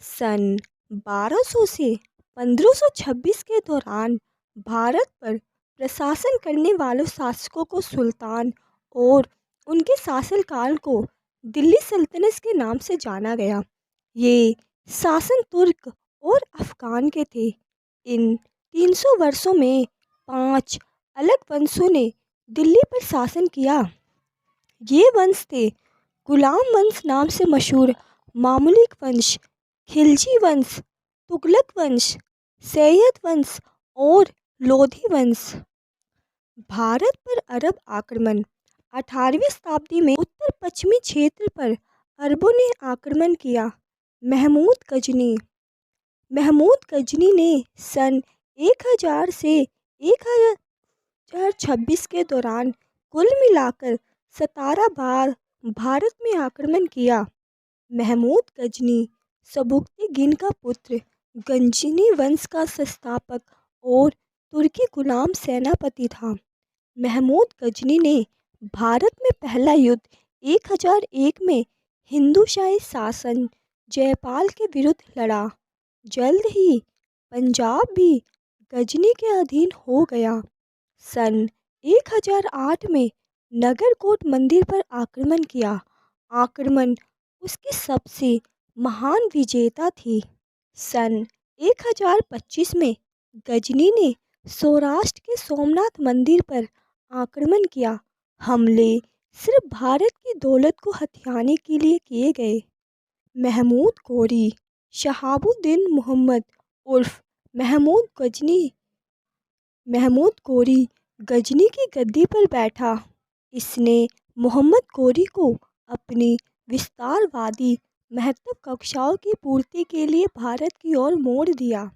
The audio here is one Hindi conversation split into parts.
सन 1200 से 1526 के दौरान भारत पर प्रशासन करने वालों शासकों को सुल्तान और उनके शासनकाल को दिल्ली सल्तनत के नाम से जाना गया। ये शासन तुर्क और अफ़गान के थे। इन 300 वर्षों में 5 अलग वंशों ने दिल्ली पर शासन किया। ये वंश थे गुलाम वंश नाम से मशहूर मामलुक वंश, खिलजी वंश, तुगलक वंश, सैयद वंश और लोधी वंश। भारत पर अरब आक्रमण 18वीं शताब्दी में उत्तर पश्चिमी क्षेत्र पर अरबों ने आक्रमण किया। महमूद गजनी ने सन 1000 से 1026 के दौरान कुल मिलाकर 17 बार भारत में आक्रमण किया। महमूद गजनी सबुक्तगिन का पुत्र, गजनी वंश का संस्थापक और तुर्की गुलाम सेनापति था। महमूद गजनी ने भारत में पहला युद्ध 1001 में हिंदूशाही शासन जयपाल के विरुद्ध लड़ा। जल्द ही पंजाब भी गजनी के अधीन हो गया। सन 1008 में नगरकोट मंदिर पर आक्रमण किया। आक्रमण उसकी सबसे महान विजेता थी। सन 1025 में गजनी ने सौराष्ट्र के सोमनाथ मंदिर पर आक्रमण किया। हमले सिर्फ भारत की दौलत को हथियाने के लिए किए गए। महमूद गौरी शहाबुद्दीन मोहम्मद उर्फ महमूद गौरी गजनी की गद्दी पर बैठा। इसने मोहम्मद गौरी को अपनी विस्तारवादी महत्वाकांक्षाओं की पूर्ति के लिए भारत की ओर मोड़ दिया।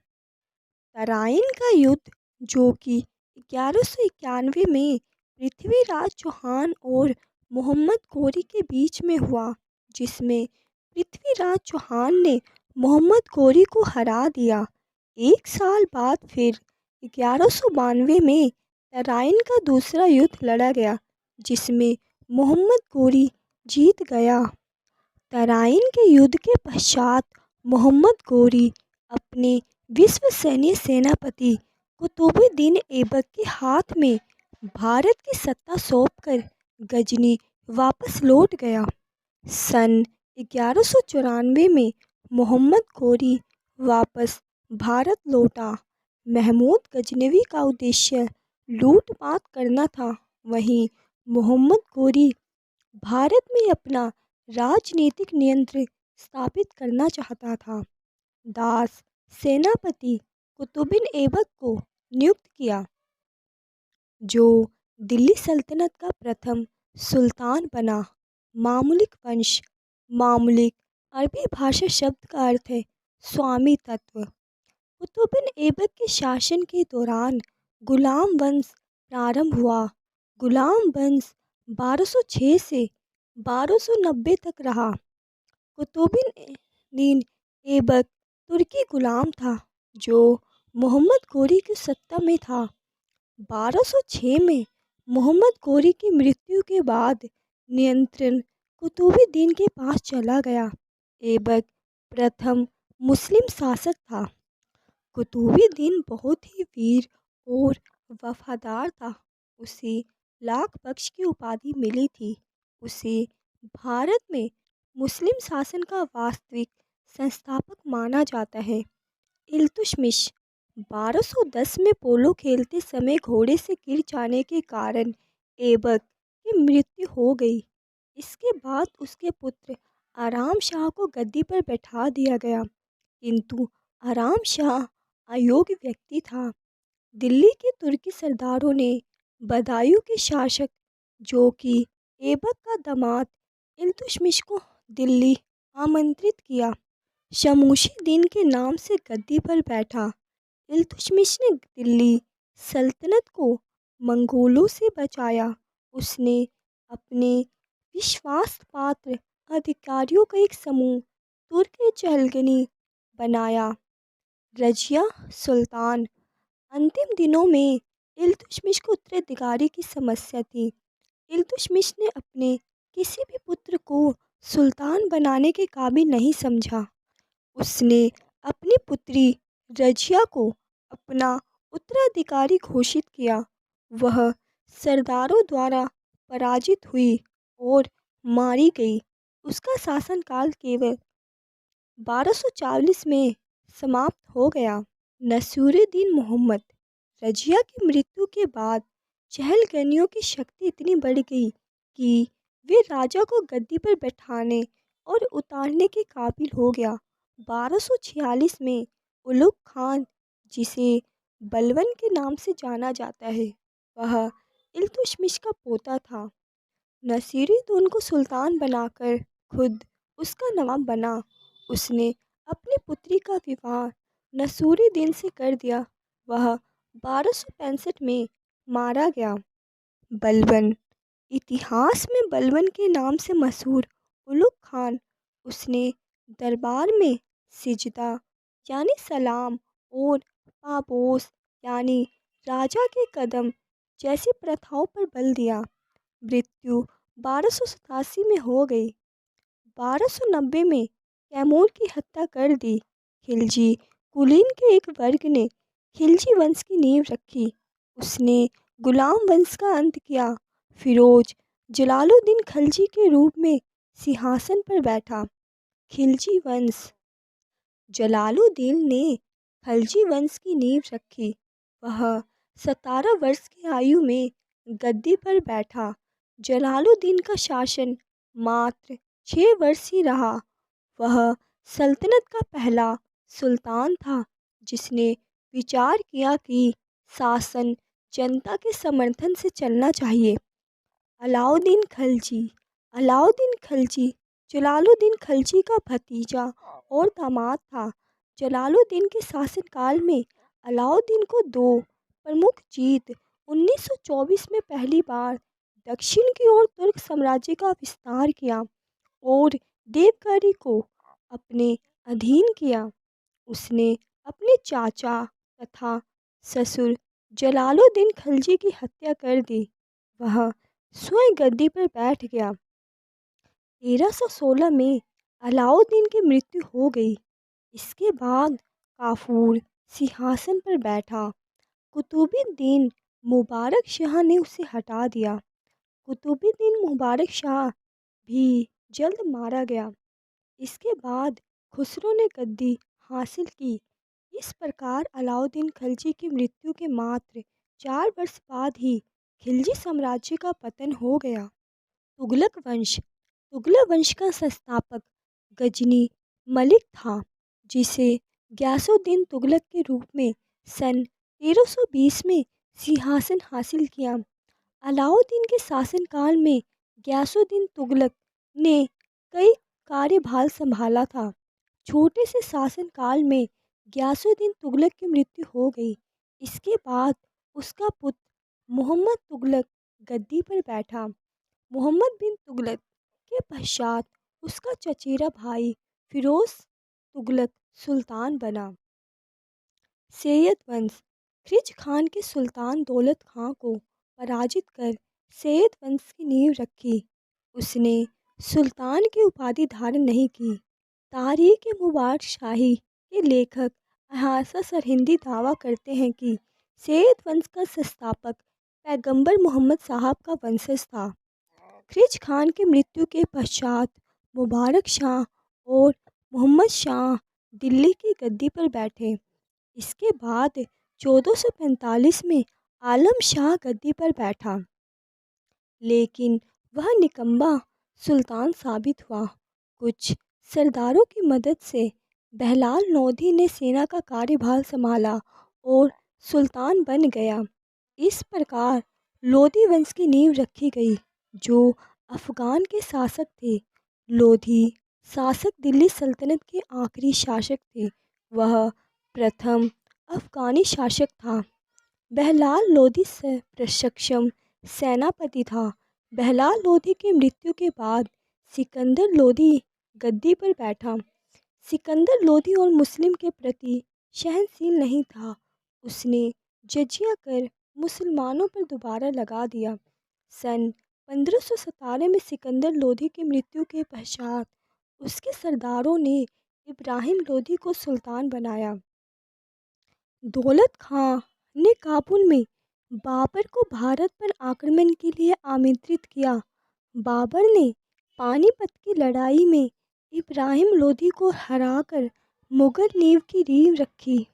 तराइन का युद्ध, जो कि 1191 में पृथ्वीराज चौहान और मोहम्मद गौरी के बीच में हुआ, जिसमें पृथ्वीराज चौहान ने मोहम्मद गौरी को हरा दिया। एक साल बाद फिर 1192 में तराइन का दूसरा युद्ध लड़ा गया, जिसमें मोहम्मद गौरी जीत गया। तराइन के युद्ध के पश्चात मोहम्मद गौरी अपने विश्वसनीय सेनापति कुतुबुद्दीन ऐबक के हाथ में भारत की सत्ता सौंपकर गजनी वापस लौट गया। सन 1194 में मोहम्मद गौरी वापस भारत लौटा। महमूद गजनवी का उद्देश्य लूटपाट करना था। वहीं मोहम्मद गौरी भारत में अपना राजनीतिक नियंत्रण स्थापित करना चाहता था। दास सेनापति कुतुबुद्दीन ऐबक को नियुक्त किया, जो दिल्ली सल्तनत का प्रथम सुल्तान बना। मामलुक वंश। मामलुक अरबी भाषा शब्द का अर्थ है स्वामी तत्व। कुतुबुद्दीन ऐबक के शासन के दौरान गुलाम वंश प्रारंभ हुआ। गुलाम वंश 1206 से 1290 तक रहा। कुतुबुद्दीन ऐबक तुर्की गुलाम था, जो मोहम्मद गौरी की सत्ता में था। 1206 में मोहम्मद गौरी की मृत्यु के बाद नियंत्रण कुतुबुद्दीन के पास चला गया। ऐबक प्रथम मुस्लिम शासक था। कुतुबुद्दीन बहुत ही वीर और वफादार था। उसे लाख बख्श की उपाधि मिली थी। उसे भारत में मुस्लिम शासन का वास्तविक संस्थापक माना जाता है। इल्तुतमिश 1210 में पोलो खेलते समय घोड़े से गिर जाने के कारण ऐबक की मृत्यु हो गई। इसके बाद उसके पुत्र आराम शाह को गद्दी पर बैठा दिया गया, किंतु आराम शाह अयोग्य व्यक्ति था। दिल्ली के तुर्की सरदारों ने बदायूं के शासक, जो कि ऐबक का दामाद, इल्तुतमिश को दिल्ली आमंत्रित किया। शमूशीद्दीन के नाम से गद्दी पर बैठा। इल्तुतमिश ने दिल्ली सल्तनत को मंगोलों से बचाया। उसने अपने विश्वासपात्र अधिकारियों का एक समूह तुर्क चहलगनी बनाया। रजिया सुल्तान। अंतिम दिनों में इल्तुतमिश को उत्तराधिकारी की समस्या थी। इल्तुतमिश ने अपने किसी भी पुत्र को सुल्तान बनाने के काबिल नहीं समझा। उसने अपनी पुत्री रजिया को अपना उत्तराधिकारी घोषित किया। वह सरदारों द्वारा पराजित हुई और मारी गई। उसका शासनकाल केवल 1240 में समाप्त हो गया। नसीरुद्दीन मोहम्मद रजिया की मृत्यु के बाद चहलकनियों की शक्ति इतनी बढ़ गई कि वे राजा को गद्दी पर बैठाने और उतारने के काबिल हो गया। 1246 में उलुग खान, जिसे बलबन के नाम से जाना जाता है, वह इल्तुतमिश का पोता था। नसीरुद्दीन को सुल्तान बनाकर खुद उसका नवाब बना। उसने अपनी पुत्री का विवाह नसीरुद्दीन से कर दिया। वह 1265 में मारा गया। बलबन इतिहास में बलबन के नाम से मशहूर उलुग खान, उसने दरबार में सिजदा यानी सलाम और पापोस यानी राजा के कदम जैसी प्रथाओं पर बल दिया। मृत्यु 1287 में हो गई। 1290 में तैमूर की हत्या कर दी। खिलजी कुलीन के एक वर्ग ने खिलजी वंश की नींव रखी। उसने गुलाम वंश का अंत किया। फिरोज जलालुद्दीन खिलजी के रूप में सिंहासन पर बैठा। खिलजी वंश जलालुद्दीन ने खिलजी वंश की नींव रखी। वह 17 वर्ष की आयु में गद्दी पर बैठा। जलालुद्दीन का शासन मात्र 6 वर्ष ही रहा। वह सल्तनत का पहला सुल्तान था जिसने विचार किया कि शासन जनता के समर्थन से चलना चाहिए। अलाउद्दीन खिलजी अलाउद्दीन खिलजी जलालुद्दीन खिलजी का भतीजा और दामाद था। जलालुद्दीन के शासनकाल में अलाउद्दीन को दो प्रमुख जीत 1924 में पहली बार दक्षिण की ओर तुर्क साम्राज्य का विस्तार किया और देवगिरी को अपने अधीन किया। उसने अपने चाचा तथा ससुर जलालुद्दीन खिलजी की हत्या कर दी। वह स्वयं गद्दी पर बैठ गया। 1316 में अलाउद्दीन की मृत्यु हो गई। इसके बाद काफूर सिंहासन पर बैठा। कुतुबुद्दीन मुबारक शाह ने उसे हटा दिया। कुतुबुद्दीन मुबारक शाह भी जल्द मारा गया। इसके बाद खुसरो ने गद्दी हासिल की। इस प्रकार अलाउद्दीन खिलजी की मृत्यु के मात्र 4 वर्ष बाद ही खिलजी साम्राज्य का पतन हो गया। तुगलक वंश का संस्थापक गजनी मलिक था, जिसे गयासुद्दीन तुगलक के रूप में सन 1320 में सिंहासन हासिल किया। अलाउद्दीन के शासनकाल में गयासुद्दीन तुगलक ने कई कार्यभार संभाला था। छोटे से शासनकाल में गयासुद्दीन तुगलक की मृत्यु हो गई। इसके बाद उसका पुत्र मोहम्मद तुगलक गद्दी पर बैठा। मोहम्मद बिन तुगलक के पश्चात उसका चचेरा भाई फिरोज तुगलक सुल्तान बना। सैयद वंश खिज खान के सुल्तान दौलत खां को पराजित कर सैयद वंश की नींव रखी। उसने सुल्तान की उपाधि धारण नहीं की। तारीख मुबारक शाही के लेखक अहासा सरहिंदी दावा करते हैं कि सैयद वंश का संस्थापक पैगंबर मोहम्मद साहब का वंशज था। खिज खान की मृत्यु के पश्चात मुबारक शाह और मोहम्मद शाह दिल्ली की गद्दी पर बैठे। इसके बाद 1445 में आलम शाह गद्दी पर बैठा, लेकिन वह निकम्मा सुल्तान साबित हुआ। कुछ सरदारों की मदद से बहलाल लोधी ने सेना का कार्यभार संभाला और सुल्तान बन गया। इस प्रकार लोधी वंश की नींव रखी गई, जो अफगान के शासक थे। लोधी शासक दिल्ली सल्तनत के आखिरी शासक थे। वह प्रथम अफगानी शासक था। बहलाल लोधी से प्रसक्षम सेनापति था। बहलाल लोधी की मृत्यु के बाद सिकंदर लोधी गद्दी पर बैठा। सिकंदर लोधी और मुस्लिम के प्रति सहनशील नहीं था। उसने जजिया कर मुसलमानों पर दोबारा लगा दिया। सन 1517 में सिकंदर लोधी की मृत्यु के पश्चात उसके सरदारों ने इब्राहिम लोदी को सुल्तान बनाया। दौलत खां ने काबुल में बाबर को भारत पर आक्रमण के लिए आमंत्रित किया। बाबर ने पानीपत की लड़ाई में इब्राहिम लोदी को हराकर मुगल नींव की नींव रखी।